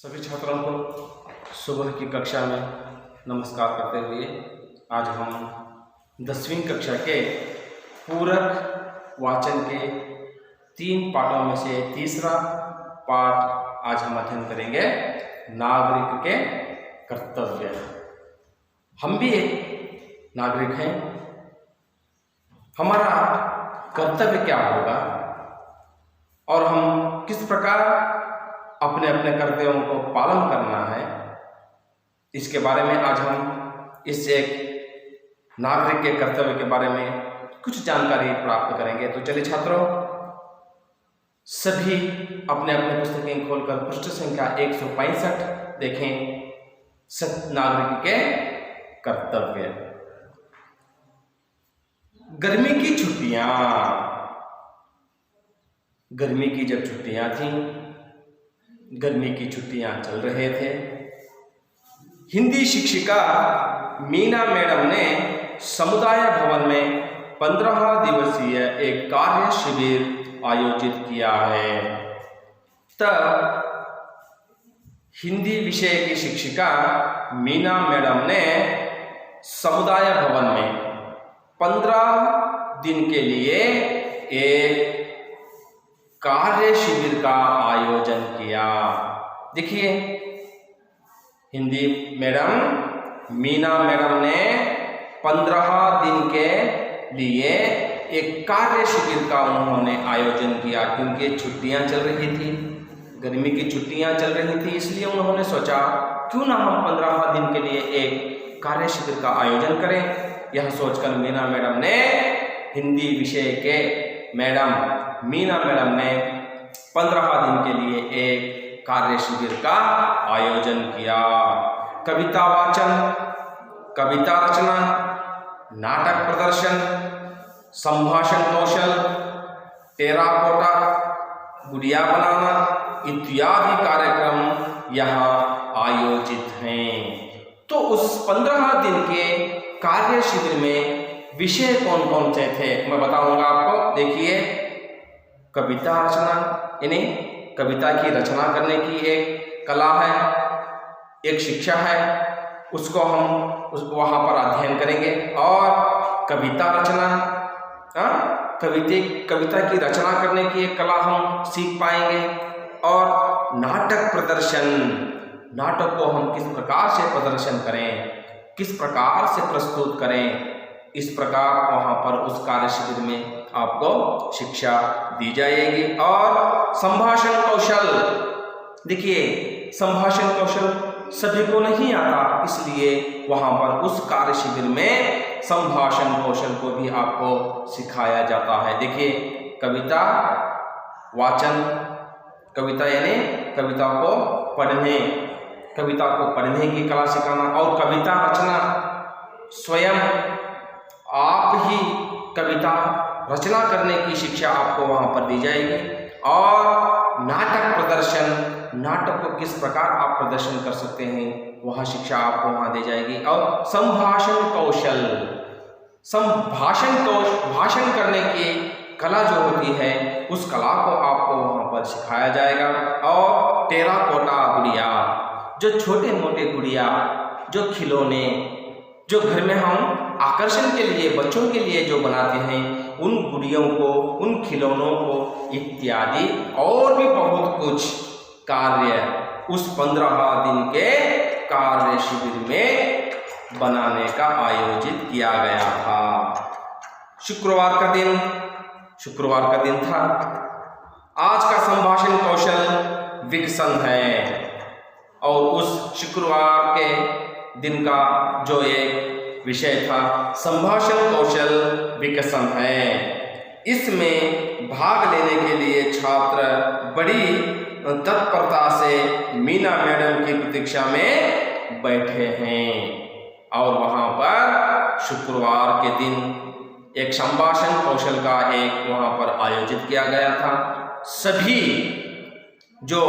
सभी छात्रों को सुबह की कक्षा में नमस्कार करते हुए आज हम 10वीं कक्षा के पूरक वाचन के 3 पाठों में से तीसरा पाठ आज हम अध्ययन करेंगे, नागरिक के कर्तव्य। हम भी एक नागरिक हैं। हमारा कर्तव्य क्या होगा और हम किस प्रकार अपने अपने कर्तव्यों को पालन करना है, इसके बारे में आज हम इस एक नागरिक के कर्तव्य के बारे में कुछ जानकारी प्राप्त करेंगे। तो चलिए छात्रों, सभी अपने अपने पुस्तकें खोलकर पृष्ठ संख्या 165 देखें। नागरिक के कर्तव्य। गर्मी की छुट्टियां, गर्मी की जब छुट्टियां थी, गर्मी की छुट्टियां चल रहे थे, हिंदी शिक्षिका मीना मैडम ने समुदाय भवन में 15 दिवसीय एक कार्य शिविर आयोजित किया है। तब हिंदी विषय की शिक्षिका मीना मैडम ने समुदाय भवन में 15 दिन के लिए एक कार्य शिविर का आयोजन किया। देखिए, हिंदी मैडम मीना मैडम ने 15 दिन के लिए एक कार्य शिविर का उन्होंने आयोजन किया, क्योंकि छुट्टियां चल रही थी, गर्मी की छुट्टियां चल रही थी। इसलिए उन्होंने सोचा क्यों ना हम 15 दिन के लिए एक कार्य शिविर का आयोजन करें। यह सोचकर मीना मैडम ने, हिंदी विषय के मैडम मीना मैडम ने 15 दिन के लिए एक कार्य शिविर का आयोजन किया। कविता वाचन, कविता रचना, नाटक प्रदर्शन, संभाषण कौशल, टेराकोटा, गुड़िया बनाना इत्यादि कार्यक्रम यहाँ आयोजित हैं। तो उस 15 दिन के कार्य शिविर में विषय कौन कौन से थे मैं बताऊंगा आपको। देखिए, कविता रचना, यानी कविता की रचना करने की एक कला है, एक शिक्षा है, उसको हम वहाँ पर अध्ययन करेंगे। और कविता रचना, कविता की रचना करने की एक कला हम सीख पाएंगे। और नाटक प्रदर्शन, नाटक को हम किस प्रकार से प्रदर्शन करें, किस प्रकार से प्रस्तुत करें, इस प्रकार वहाँ पर उस कार्य शिविर में आपको शिक्षा दी जाएगी। और संभाषण कौशल, देखिए संभाषण कौशल सभी को नहीं आता, इसलिए वहाँ पर उस कार्य शिविर में संभाषण कौशल को भी आपको सिखाया जाता है। देखिए, कविता वाचन, कविता यानी कविता को पढ़ने, कविता को पढ़ने की कला सिखाना। और कविता रचना, स्वयं आप ही कविता रचना करने की शिक्षा आपको वहाँ पर दी जाएगी। और नाटक प्रदर्शन, नाटक को किस प्रकार आप प्रदर्शन कर सकते हैं, वह शिक्षा आपको वहाँ दी जाएगी। और संभाषण कौशल, भाषण करने की कला जो होती है, उस कला को आपको वहाँ पर सिखाया जाएगा। और टेराकोटा गुड़िया, जो छोटे मोटे गुड़िया, जो खिलौने, जो घर में हम आकर्षण के लिए बच्चों के लिए जो बनाते हैं, उन गुड़ियों को, उन खिलौनों को इत्यादि और भी बहुत कुछ कार्य उस 15 दिन के कार्य शिविर में बनाने का आयोजित किया गया था। शुक्रवार का दिन था। आज का संभाषण कौशल विकसन है। और उस शुक्रवार के दिन का जो एक विषय था, संभाषण कौशल विकसन है। इसमें भाग लेने के लिए छात्र बड़ी तत्परता से मीना मैडम की प्रतीक्षा में बैठे हैं। और वहाँ पर शुक्रवार के दिन एक संभाषण कौशल का एक वहाँ पर आयोजित किया गया था। सभी जो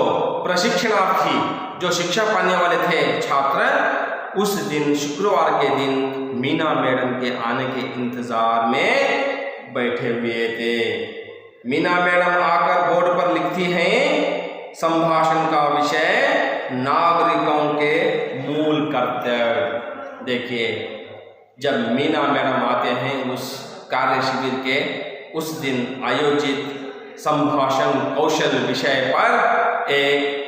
प्रशिक्षणार्थी, जो शिक्षा पाने वाले थे छात्र, उस दिन शुक्रवार के दिन मीना मैडम के आने के इंतजार में बैठे हुए थे। मीना मैडम आकर बोर्ड पर लिखती हैं, संभाषण का विषय नागरिकों के मूल कर्तव्य। देखिए, जब मीना मैडम आते हैं उस कार्य शिविर के उस दिन आयोजित संभाषण कौशल विषय पर एक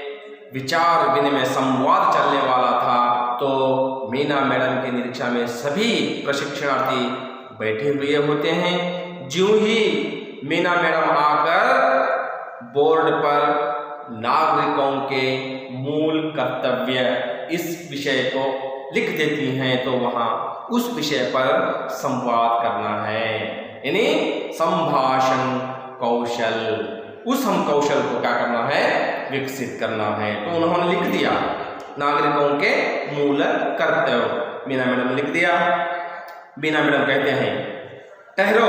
विचार विनिमय संवाद चलने वाला था, तो मीना मैडम के निरीक्षण में सभी प्रशिक्षणार्थी बैठे हुए होते हैं। ज्यों ही मीना मैडम आकर बोर्ड पर नागरिकों के मूल कर्तव्य इस विषय को लिख देती हैं, तो वहां उस विषय पर संवाद करना है, यानी संभाषण कौशल, उस हम कौशल को क्या करना है, विकसित करना है। तो उन्होंने लिख दिया नागरिकों के मूल कर्तव्य, मीना मैडम ने लिख दिया। मीना मैडम कहते हैं, ठहरो,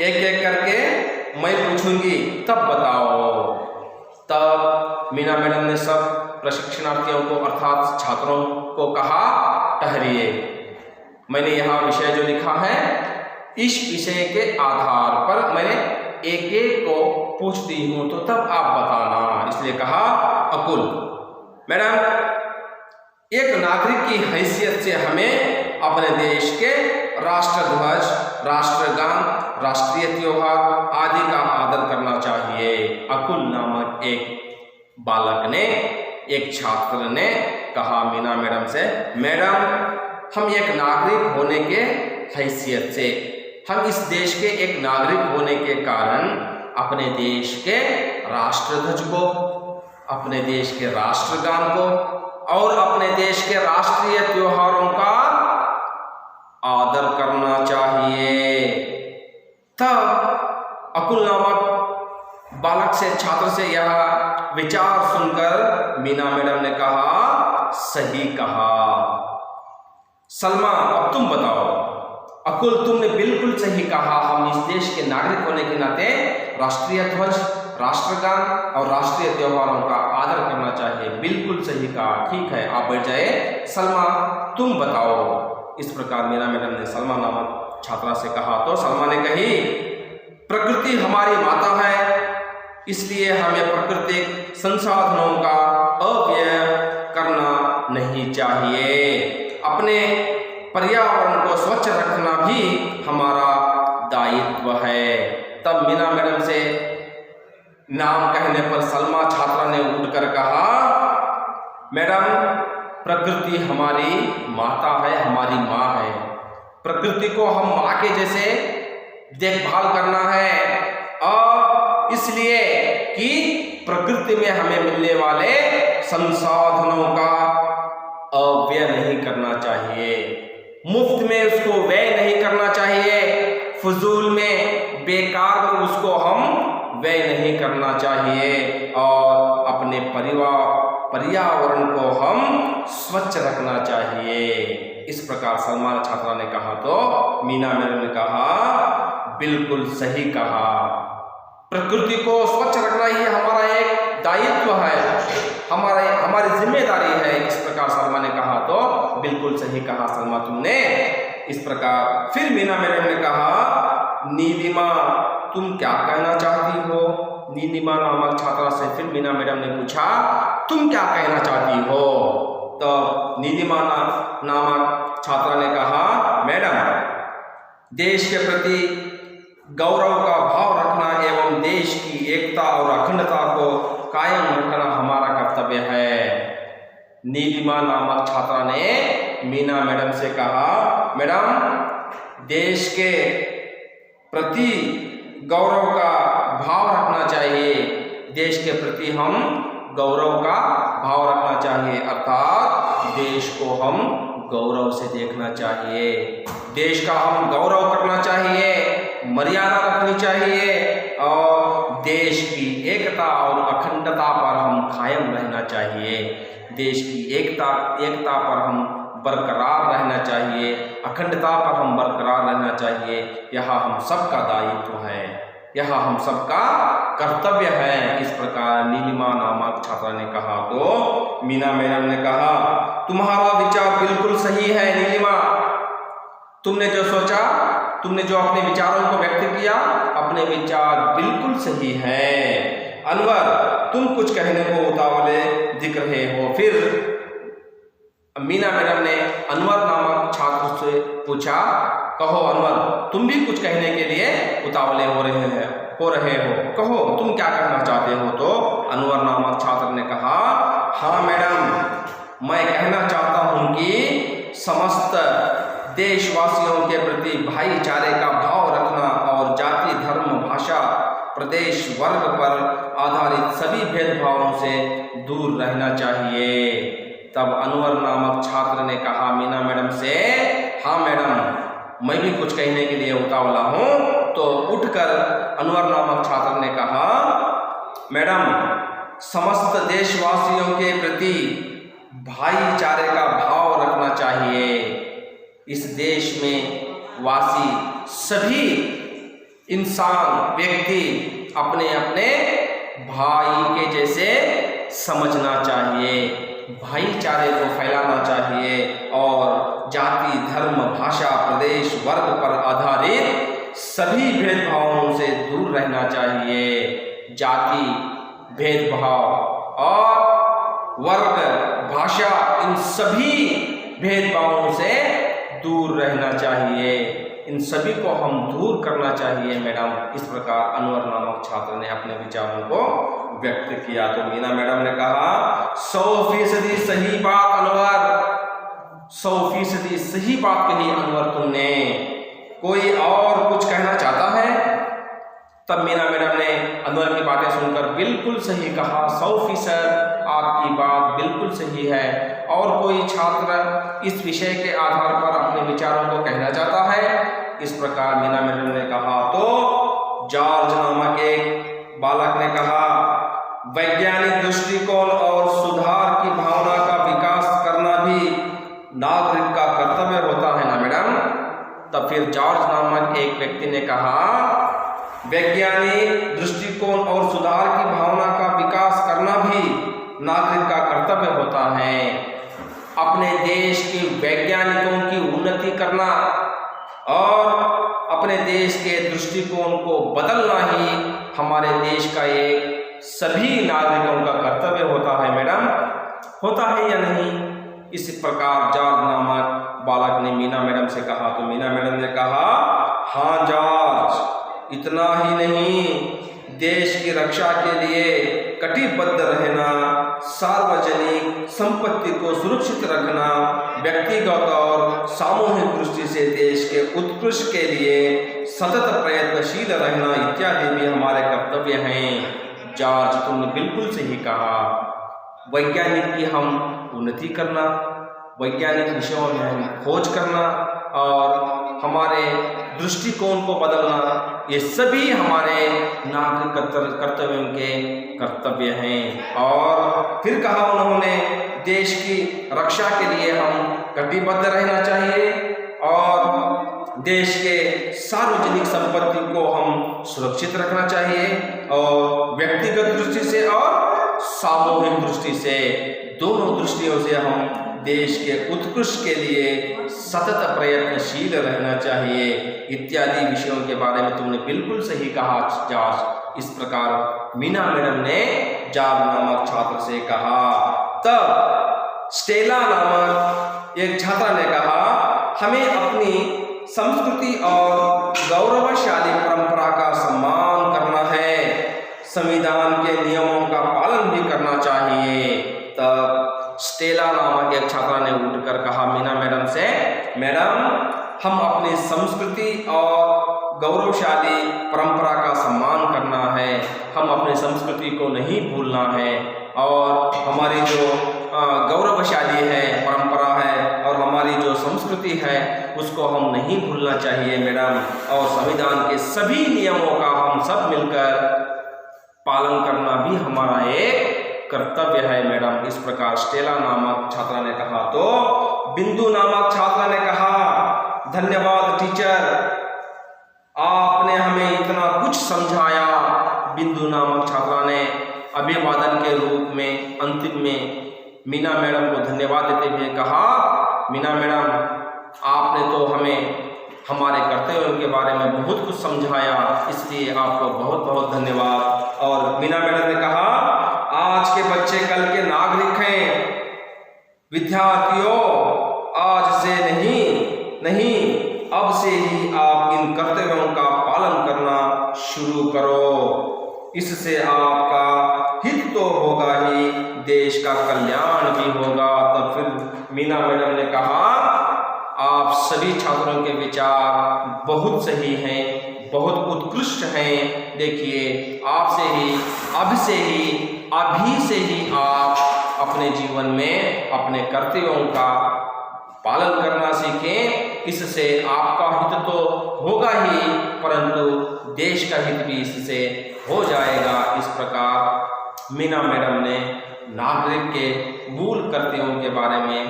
एक एक करके मैं पूछूंगी तब बताओ। तब मीना मैडम ने सब प्रशिक्षणार्थियों को अर्थात छात्रों को कहा, ठहरिए, मैंने यहाँ विषय जो लिखा है इस विषय के आधार पर मैंने एक एक को पूछती हूँ, तो तब आप बताना। इसलिए कहा, अकुल मैडम, एक नागरिक की हैसियत से हमें अपने देश के राष्ट्रध्वज, राष्ट्रगान, राष्ट्रीय त्योहार आदि का आदर करना चाहिए। अकुल नामक एक बालक ने, एक छात्र ने कहा मीना मैडम से, मैडम हम एक नागरिक होने के हैसियत से, हम इस देश के एक नागरिक होने के कारण अपने देश के राष्ट्रध्वज को, अपने देश के राष्ट्रगान को और अपने देश के राष्ट्रीय त्योहारों का आदर करना चाहिए। तब अकुल नामक बालक से, छात्र से यह विचार सुनकर मीना मैडम ने कहा, सही कहा। सलमा, अब तुम बताओ। अकुल, तुमने बिल्कुल सही कहा, हम इस देश के नागरिक होने के नाते राष्ट्रीय ध्वज, राष्ट्रगान और राष्ट्रीय त्योहारों का आदर करना चाहिए। बिल्कुल सही कहा, ठीक है, आप बैठ जाए। सलमा, तुम बताओ। इस प्रकार मीना मैडम ने सलमा नामक छात्रा से कहा, तो सलमा ने कही, प्रकृति हमारी माता है, इसलिए हमें प्राकृतिक संसाधनों का अपव्यय करना नहीं चाहिए। अपने पर्यावरण को स्वच्छ रखना भी हमारा दायित्व है। तब मीना मैडम से नाम कहने पर सलमा छात्रा ने उठकर कहा, मैडम प्रकृति हमारी माता है, हमारी माँ है, प्रकृति को हम माँ के जैसे देखभाल करना है, और इसलिए कि प्रकृति में हमें मिलने वाले संसाधनों का अपव्यय नहीं करना चाहिए, मुफ्त में उसको व्यय नहीं करना चाहिए, फजूल में बेकार में उसको हम व्यय नहीं करना चाहिए, और अपने पर्यावरण को हम स्वच्छ रखना चाहिए। इस प्रकार सलमान छात्रा ने कहा, तो मीना मैडम ने कहा, बिल्कुल सही कहा, प्रकृति को स्वच्छ रखना ही हमारा एक दायित्व है, हमारी जिम्मेदारी है। इस प्रकार सलमा ने कहा, तो बिल्कुल सही कहा सलमा तुमने। इस प्रकार फिर मीना मैडम ने कहा, नीलिमा तुम क्या कहना चाहती हो? नीलिमा नामक छात्रा से फिर मीना मैडम ने पूछा, तुम क्या कहना चाहती हो? तो नीलिमा नामक छात्रा ने कहा, मैडम देश के प्रति गौरव का भाव रखना एवं देश की एकता और अखंडता को कायम रखना हमारा कर्तव्य है। नीलिमा नामक छात्रा ने मीना मैडम से कहा, मैडम देश के प्रति गौरव का भाव रखना चाहिए, देश के प्रति हम गौरव का भाव रखना चाहिए, अर्थात देश को हम गौरव से देखना चाहिए, देश का हम गौरव करना चाहिए, मर्यादा रखनी चाहिए, और देश की एकता और अखंडता पर हम कायम रहना चाहिए, देश की एकता पर हम बरकरार रहना चाहिए, अखंडता पर हम बरकरार रहना चाहिए। यह हम सबका दायित्व है, यह हम सबका कर्तव्य है। इस प्रकार नीलिमा नामक छात्रा ने कहा, तो मीना मैडम ने कहा, तुम्हारा विचार बिल्कुल सही है नीलिमा, तुमने जो सोचा, तुमने जो अपने विचारों को व्यक्त किया, अपने विचार बिल्कुल सही है, अनवर तुम कुछ कहने को उतावले दिख रहे हो। फिर मीना मैडम ने अनवर नामक छात्र से पूछा, कहो अनवर तुम भी कुछ कहने के लिए उतावले हो रहे हो, कहो तुम क्या कहना चाहते हो। तो अनवर नामक छात्र ने कहा, हाँ मैडम मैं कहना चाहता हूँ कि समस्त देशवासियों के प्रति भाईचारे का भाव रखना और जाति धर्म भाषा प्रदेश वर्ग पर आधारित सभी भेदभावों से दूर रहना चाहिए। तब अनवर नामक छात्र ने कहा मीना मैडम से, हाँ मैडम मैं भी कुछ कहने के लिए उतावला हूँ। तो उठकर अनवर नामक छात्र ने कहा, मैडम समस्त देशवासियों के प्रति भाईचारे का भाव रखना चाहिए। इस देश में वासी सभी इंसान व्यक्ति अपने अपने भाई के जैसे समझना चाहिए, भाईचारे को फैलाना चाहिए और जाति धर्म भाषा प्रदेश वर्ग पर आधारित सभी भेदभावों से दूर रहना चाहिए। जाति भेदभाव और वर्ग भाषा इन सभी भेदभावों से दूर रहना चाहिए, इन सभी को हम दूर करना चाहिए मैडम। इस प्रकार अनवर नामक छात्र ने अपने विचारों को व्यक्त किया। तो मीना मैडम ने कहा, 100% सही बात अनवर, 100% सही बात कही अनवर तुमने। कोई और कुछ कहना चाहता है? तब मीना मैडम ने अनवर की बातें सुनकर बिल्कुल सही कहा, 100% आपकी बात बिल्कुल सही है। और कोई छात्र इस विषय के आधार पर अपने विचारों को कहना चाहता है? इस प्रकार मीना मैडम ने कहा। तो जॉर्ज नामक एक बालक ने कहा, वैज्ञानिक दृष्टिकोण और सुधार की भावना का विकास करना भी नागरिक का कर्तव्य होता है ना मैडम। तब फिर जॉर्ज नामक एक व्यक्ति ने कहा, वैज्ञानिक दृष्टिकोण और सुधार की भावना का विकास करना भी नागरिक का कर्तव्य होता है। अपने देश के वैज्ञानिकों की उन्नति करना और अपने देश के दृष्टिकोण को बदलना ही हमारे देश का एक सभी नागरिकों का कर्तव्य होता है मैडम। होता है या नहीं? इस प्रकार जॉर्ज नामक बालक ने मीना मैडम से कहा। तो मीना मैडम ने कहा, हाँ जॉर्ज, इतना ही नहीं, देश की रक्षा के लिए कटिबद्ध रहना, सार्वजनिक संपत्ति को सुरक्षित रखना, व्यक्तिगत और सामूहिक दृष्टि से देश के उत्कृष्ट के लिए सतत प्रयत्नशील रहना इत्यादि भी हमारे कर्तव्य हैं। जॉर्ज तुमने बिल्कुल सही कहा। वैज्ञानिक की हम उन्नति करना, वैज्ञानिक विषयों में हम खोज करना और हमारे दृष्टिकोण को बदलना, ये सभी हमारे नागरिक कर्तव्यों के कर्तव्य हैं। और फिर कहा उन्होंने, देश की रक्षा के लिए हम कटिबद्ध रहना चाहिए और देश के सार्वजनिक संपत्ति को हम सुरक्षित रखना चाहिए और व्यक्तिगत दृष्टि से और सामूहिक दृष्टि से, दोनों दृष्टियों से हम देश के उत्कृष्ट के लिए सतत प्रयत्नशील रहना चाहिए इत्यादि विषयों के बारे में तुमने बिल्कुल सही कहा जॉर्ज। इस प्रकार मीना मैडम ने जॉर्ज नामक छात्र से कहा। तब स्टेला नामक एक छात्रा ने कहा, हमें अपनी संस्कृति और गौरवशाली परंपरा का सम्मान करना है, संविधान के नियमों का पालन भी करना चाहिए। तब स्टेला नामक एक छात्रा ने उठकर कहा मीना मैडम से, मैडम हम अपनी संस्कृति और गौरवशाली परंपरा का सम्मान करना है, हम अपनी संस्कृति को नहीं भूलना है और हमारी जो गौरवशाली है परंपरा है और हमारी जो संस्कृति है उसको हम नहीं भूलना चाहिए मैडम। और संविधान के सभी नियमों का हम सब मिलकर पालन करना भी हमारा एक कर्तव्य है मैडम। इस प्रकार स्टेला नामक छात्रा ने कहा। तो बिंदु नामक छात्रा ने कहा, धन्यवाद टीचर, आपने हमें इतना कुछ समझाया। बिंदु नामक छात्रा ने अभिवादन के रूप में अंतिम में मीना मैडम को धन्यवाद देते हुए कहा, मीना मैडम आपने तो हमें हमारे कर्तव्यों के बारे में बहुत कुछ समझाया, इसलिए आपको बहुत बहुत धन्यवाद। और मीना मैडम ने कहा, आज के बच्चे कल के नागरिक हैं, विद्यार्थियों आज से नहीं अब से ही आप इन कर्तव्यों का पालन करना शुरू करो। इससे आपका हित तो होगा ही, देश का कल्याण भी होगा। तो फिर मीना मैडम ने कहा, आप सभी छात्रों के विचार बहुत सही हैं, बहुत उत्कृष्ट हैं। देखिए, अभी से ही आप अपने जीवन में अपने कर्तव्यों का पालन करना सीखें। इससे आपका हित तो होगा ही, परंतु देश का हित भी इससे हो जाएगा। इस प्रकार मीना मैडम ने नागरिक के मूल कर्तव्यों के बारे में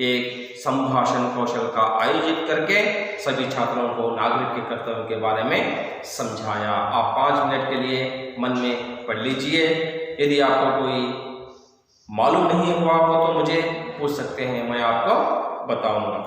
एक संभाषण कौशल का आयोजित करके सभी छात्रों को नागरिक के कर्तव्यों के बारे में समझाया। आप 5 मिनट के लिए मन में पढ़ लीजिए। यदि आपको कोई मालूम नहीं हुआ हो तो मुझे पूछ सकते हैं, मैं आपको बताऊंगा।